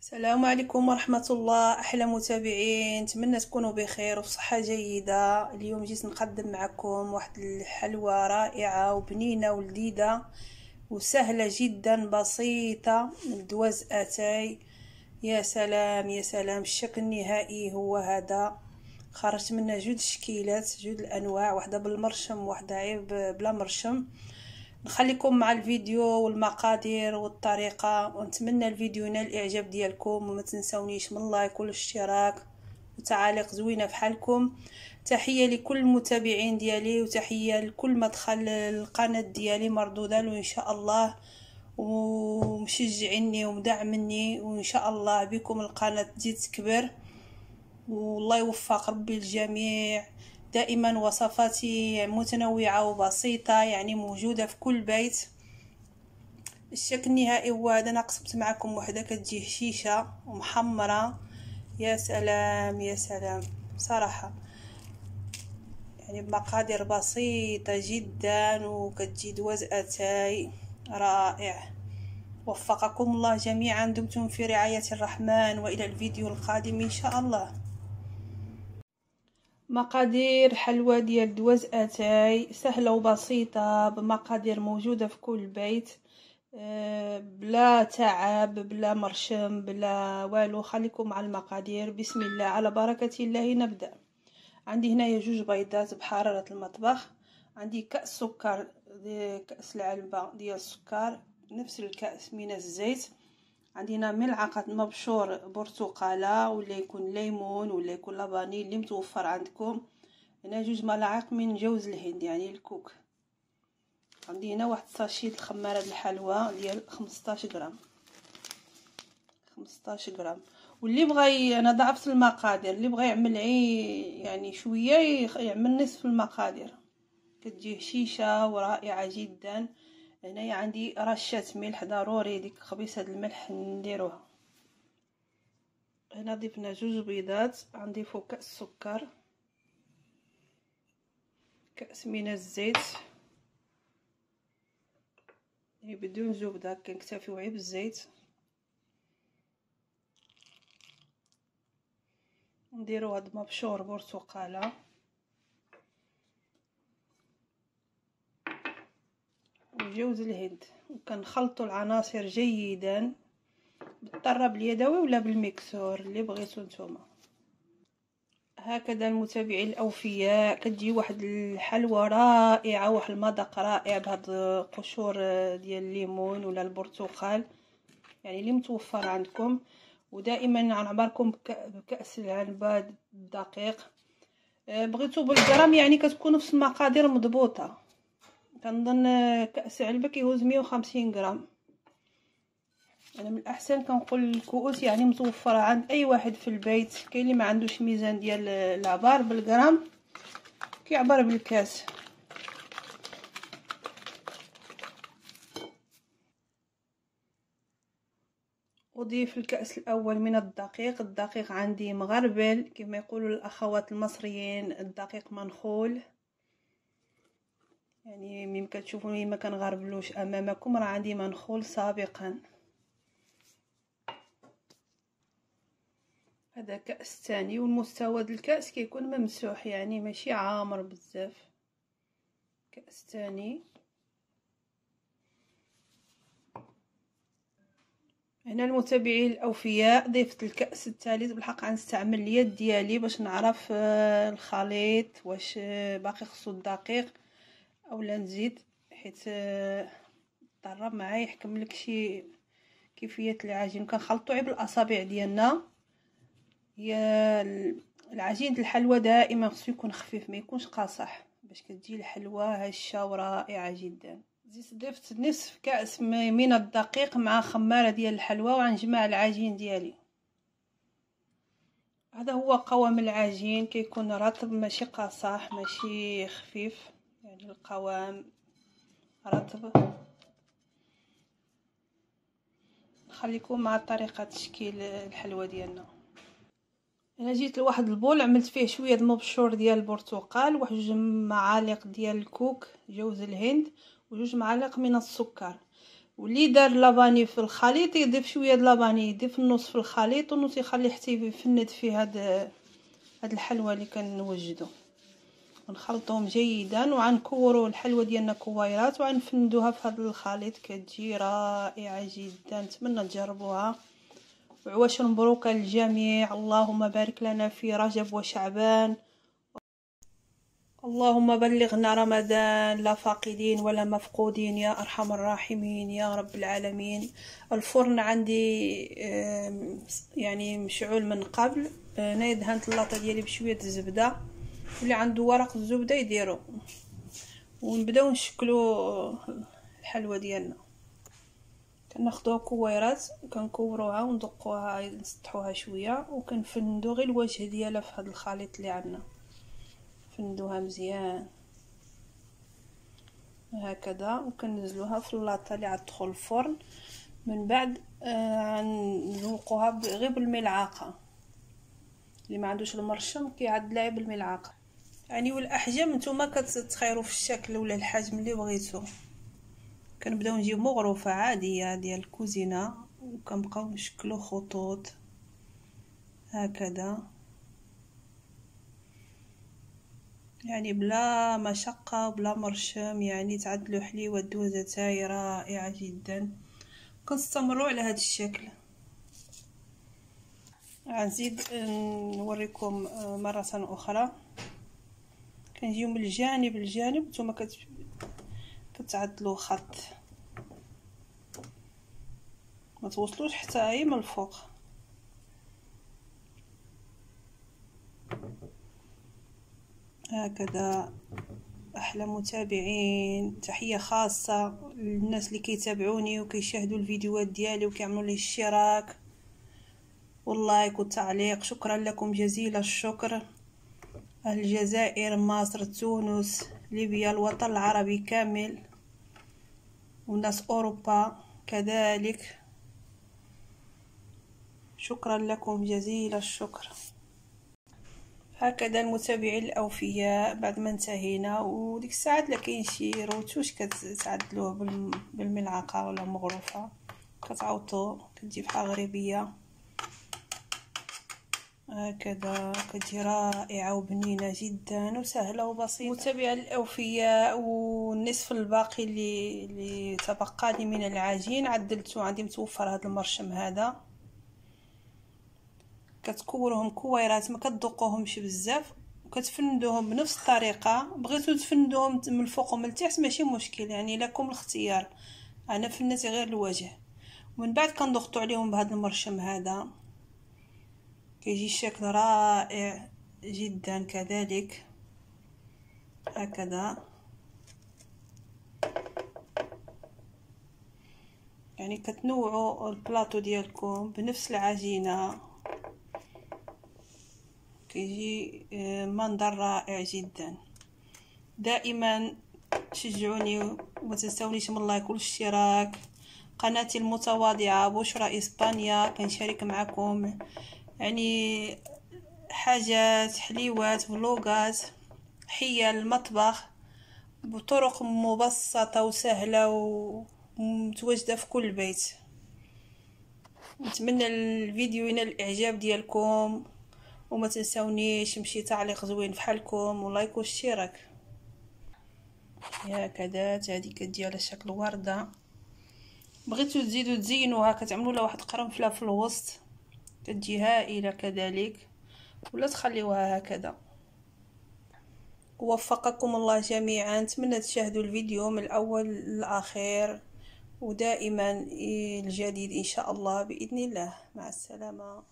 السلام عليكم ورحمة الله. أحلى متابعين، نتمنى تكونوا بخير وبصحة جيدة. اليوم جيت نقدم معكم واحد الحلوى رائعة وبنينة ولذيذة وسهلة جدا بسيطة، الدواز اتاي. يا سلام يا سلام، الشكل النهائي هو هذا. خرجت منه جوج شكيلات، جوج الانواع، واحدة بالمرشم واحدة غير بلا مرشم. نخليكم مع الفيديو والمقادير والطريقة، ونتمنى الفيديو ينال الاعجاب ديالكم، وما تنسونيش من لايك والاشتراك وتعاليق زوينه بحالكم. تحيه لكل المتابعين ديالي، وتحيه لكل مدخل القناه ديالي مردوده له ان شاء الله، ومشجعيني ومدعمني، وان شاء الله بكم القناه تزيد تكبر، والله يوفق ربي الجميع. دائما وصفاتي متنوعة وبسيطة، يعني موجودة في كل بيت. الشكل النهائي هو هذا. انا قسمت معكم وحده كتجي هشيشه ومحمره. يا سلام يا سلام صراحه، يعني بمقادير بسيطه جدا، وكتجي دواز اتاي رائع. وفقكم الله جميعا، دمتم في رعايه الرحمن، والى الفيديو القادم ان شاء الله. مقادير حلوى ديال دواز اتاي سهله وبسيطه، بمقادير موجوده في كل بيت، بلا تعب بلا مرشم بلا والو. خليكم مع المقادير. بسم الله على بركة الله نبدأ. عندي هنايا جوج بيضات بحرارة المطبخ، عندي كأس سكر، كأس العلبة ديال السكر، نفس الكأس من الزيت. عندي هنا ملعقة مبشور برتقالة، ولا يكون ليمون ولا يكون لباني اللي متوفر عندكم. هنا جوج ملاعق من جوز الهند يعني الكوك. عندي هنا واحد ساشيت الخمارة الحلوى ديال 15 غرام. 15 غرام. واللي بغى، انا ضعفت المقادير، اللي بغى يعمل يعني شويه يعمل نصف المقادير. كتجي هشيشه ورائعه جدا. هنايا عندي رشه ملح، ضروري ديك خبيصه الملح نديروها. هنا ضفنا جوج بيضات، غنضيفو كأس سكر، كأس من الزيت بدون زبده، كنكتفيو غير بالزيت. نديرو هاد مبشور برتقاله وجوز الهند، وكنخلطوا العناصر جيدا بالطراب اليدوي ولا بالميكسور اللي بغيتو نتوما. هكذا المتابعين الاوفياء كتجي واحد الحلوى رائعه، واحد المذاق رائع بهاد قشور ديال الليمون ولا البرتقال، يعني اللي متوفر عندكم. ودائما غنعبركم بكأس العنبه الدقيق. بغيتو بالجرام يعني كتكون نفس المقادير مضبوطه. كنظن كأس علبه كيهوز 150 غرام. انا من الاحسن كنقول الكؤوس يعني متوفره عند اي واحد في البيت. كاين اللي ما عندوش ميزان ديال العبار بالغرام كيعبر بالكاس. اضيف الكأس الاول من الدقيق. الدقيق عندي مغربل كما يقولوا الاخوات المصريين، الدقيق منخول، يعني ملي كتشوفوني ما كنغربلوش امامكم راه عندي منخول سابقا. هذا كأس ثاني، والمستوى ديال الكأس كيكون ممسوح يعني ماشي عامر بزاف. كأس ثاني. هنا المتابعين الاوفياء ضفت الكأس الثالث. بالحق غنستعمل اليد ديالي باش نعرف الخليط واش باقي خصو الدقيق اولا نزيد، حيت الطراب معايا يحكم لك شي كيفيه العجين. كنخلطو غير بالاصابع ديالنا. هي العجين الحلوى دائما خصو يكون خفيف، ما يكونش قاصح، باش كتجي الحلوى هشه ورائعه جدا. ضفت نصف كأس من الدقيق مع خمارة ديال الحلوى، وغنجمع العجين ديالي. هذا هو قوام العجين، كيكون رطب ماشي قاصح ماشي خفيف، يعني القوام رطب. نخليكم مع طريقة تشكيل الحلوى ديالنا. انا جيت لواحد البول عملت فيه شويه مبشور ديال البرتقال، واحد 2 معالق ديال الكوك جوز الهند، وجوج معالق من السكر. واللي دار لافاني في الخليط يضيف شويه د لافاني، يضيف النص في الخليط والنص يخليه حتى يفند في هاد الحلوى اللي كنوجدو. نخلطوهم جيدا وغنكورو الحلوى ديالنا كويرات وغنفندوها في هذا الخليط، كتجي رائعه جدا. نتمنى تجربوها. وعواش مبروكه للجميع. اللهم بارك لنا في رجب وشعبان. اللهم بلغنا رمضان لا فاقدين ولا مفقودين يا ارحم الراحمين يا رب العالمين. الفرن عندي يعني مشعول من قبل. انا دهنت اللاطه ديالي بشويه الزبده، اللي عنده ورق الزبده يديرو، ونبداو نشكلو الحلوى ديالنا. كناخدوها كويرات وكنكوروها وندقوها نسطحوها شويه وكنفندو غير الوجه ديالها في هذا الخليط اللي عندنا. فندوها مزيان هكذا وكننزلوها في اللاطه اللي غتدخل الفرن. من بعد نذوقوها غير بالملعقه، اللي ما عندوش المرشم كيعدلها بالملعقه يعني. والاحجام نتوما كتخيروا في الشكل ولا الحجم اللي بغيتو. كنبداو نجيب مغروفه عاديه ديال الكوزينه وكنبقاو نشكلو خطوط هكذا، يعني بلا مشقه وبلا مرشم، يعني تعدلوا حليوه دوزه تاي رائعه جدا. كنستمروا على هذا الشكل. غنزيد نوريكم مره اخرى. كنجيو من الجانب الجانب، نتوما كتعدلوا خط، ما توصلوش حتى هي من الفوق. هكذا. احلى متابعين، تحيه خاصه للناس اللي كيتابعوني وكيشاهدوا الفيديوهات ديالي وكيعملوا لي الاشتراك واللايك والتعليق. شكرا لكم جزيل الشكر. اهل الجزائر، مصر، تونس، ليبيا، الوطن العربي كامل، وناس اوروبا كذلك، شكرا لكم جزيل الشكر. هكذا المتابعين الاوفياء، بعد ما انتهينا وديك الساعات لا كاين شي روتوش كتعدلوه بالملعقه ولا مغروفه، كتعوطوا كتجي بحال غريبيه هكذا. كتجي رائعه وبنينه جدا وسهله وبسيطه. متابعين الاوفياء، والنصف الباقي اللي تبقى لي من العجين عدلته، عندي متوفر هذا المرشم هذا. كتكوروهم كويرات، ما كتدقوهمش بزاف، وكتفندوهم بنفس الطريقه. بغيتو تفندوهم من الفوق ومن التحت ماشي مشكل، يعني لكم الاختيار. انا فندت غير الوجه، ومن بعد كنضغطوا عليهم بهذا المرشم هذا. كيجي الشكل رائع جدا كذلك هكذا. يعني كتنوعوا البلاطو ديالكم بنفس العجينه، كيجي منظر رائع جدا. دائما شجعوني وما تنسونيش من اللايك والاشتراك. قناتي المتواضعه بشرى اسبانيا، كنشارك معكم يعني حاجات، حليوات، فلوغات، حيل المطبخ بطرق مبسطه وسهله ومتواجده في كل بيت. نتمنى الفيديو ينال الاعجاب ديالكم، وما تنسونيش مشي تعليق زوين فحالكم ولايك واشتراك. هكذا هذه كتجي على شكل ورده. بغيتو تزيدوا تزينوها كتعملوا لها واحد قرنفله في الوسط، كتجي هائله كذلك، ولا تخليوها هكذا. وفقكم الله جميعا. نتمنى تشاهدوا الفيديو من الاول للاخير، ودائما الجديد ان شاء الله باذن الله. مع السلامه.